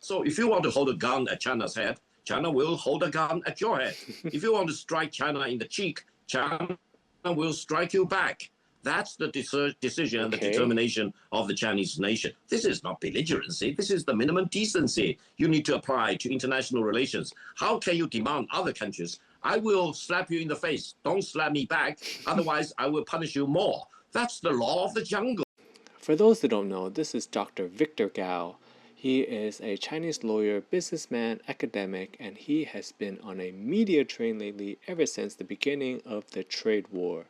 So if you want to hold a gun at China's head, China will hold a gun at your head. If you want to strike China in the cheek, China will strike you back. That's the decision and the determination of the Chinese nation. This is not belligerency. This is the minimum decency you need to apply to international relations. How can you demand other countries? I will slap you in the face. Don't slap me back. Otherwise, I will punish you more. That's the law of the jungle. For those that don't know, this is Dr. Victor Gao. He is a Chinese lawyer, businessman, academic, and he has been on a media train lately ever since the beginning of the trade war.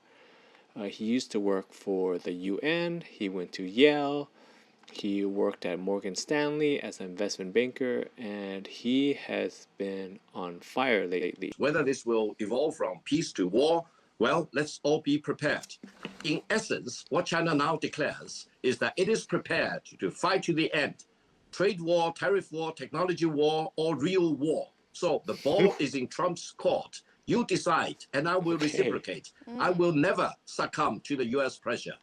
He used to work for the UN, he went to Yale, he worked at Morgan Stanley as an investment banker, and he has been on fire lately. Whether this will evolve from peace to war, well, let's all be prepared. In essence, what China now declares is that it is prepared to fight to the end. Trade war, tariff war, technology war, or real war. So the ball is in Trump's court. You decide, and I will reciprocate. I will never succumb to the US pressure.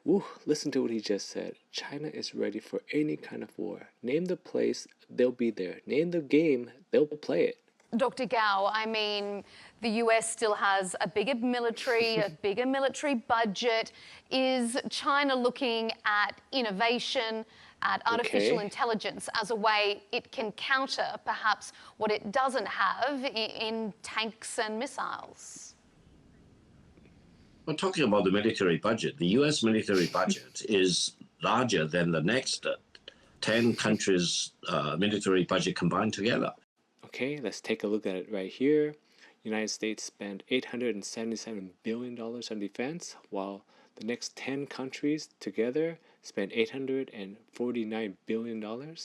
Ooh, listen to what he just said. China is ready for any kind of war. Name the place, they'll be there. Name the game, they'll play it. Dr. Gao, I mean, the US still has a bigger military budget. Is China looking at innovation, at artificial intelligence as a way it can counter perhaps what it doesn't have in tanks and missiles? Well, talking about the military budget, the US military budget is larger than the next 10 countries' military budget combined together. Okay, let's take a look at it right here. United States spent $877 billion on defense, while the next 10 countries together spent $849 billion.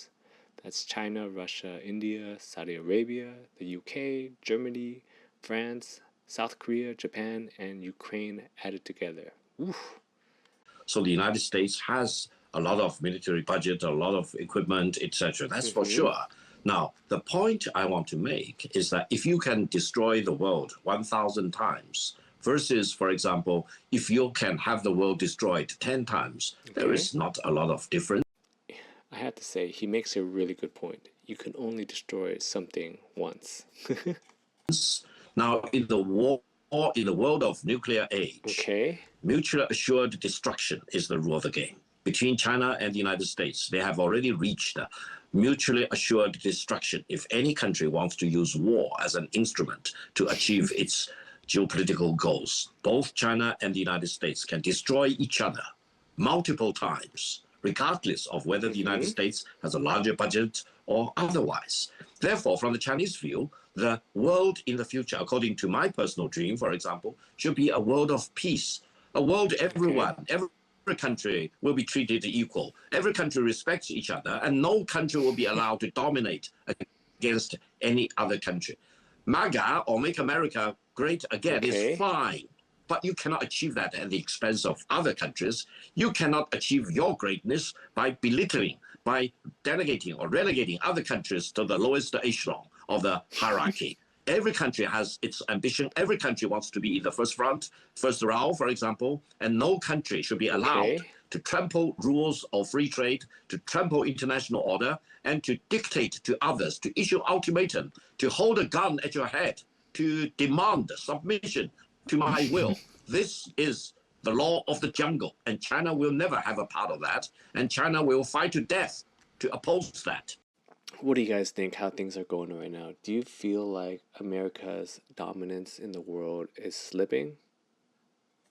That's China, Russia, India, Saudi Arabia, the UK, Germany, France, South Korea, Japan, and Ukraine added together. Oof. So the United States has a lot of military budget, a lot of equipment, etc. That's for sure. Now, the point I want to make is that if you can destroy the world 1,000 times versus, for example, if you can have the world destroyed 10 times, there is not a lot of difference. I have to say, he makes a really good point. You can only destroy something once. Now, in the world of nuclear age, mutually assured destruction is the rule of the game. Between China and the United States, they have already reached mutually assured destruction if any country wants to use war as an instrument to achieve its geopolitical goals. Both China and the United States can destroy each other multiple times, regardless of whether the United States has a larger budget or otherwise. Therefore, from the Chinese view, the world in the future, according to my personal dream, for example, should be a world of peace, a world everyone, every country will be treated equal. Every country respects each other, and no country will be allowed to dominate against any other country. MAGA, or Make America Great Again, is fine, but you cannot achieve that at the expense of other countries. You cannot achieve your greatness by belittling, by delegating or relegating other countries to the lowest echelon of the hierarchy. Every country has its ambition. Every country wants to be in the first front, first row, for example, and no country should be allowed to trample rules of free trade, to trample international order, and to dictate to others, to issue ultimatum, to hold a gun at your head, to demand submission to my will. This is the law of the jungle, and China will never have a part of that, and China will fight to death to oppose that. What do you guys think how things are going right now? Do you feel like America's dominance in the world is slipping?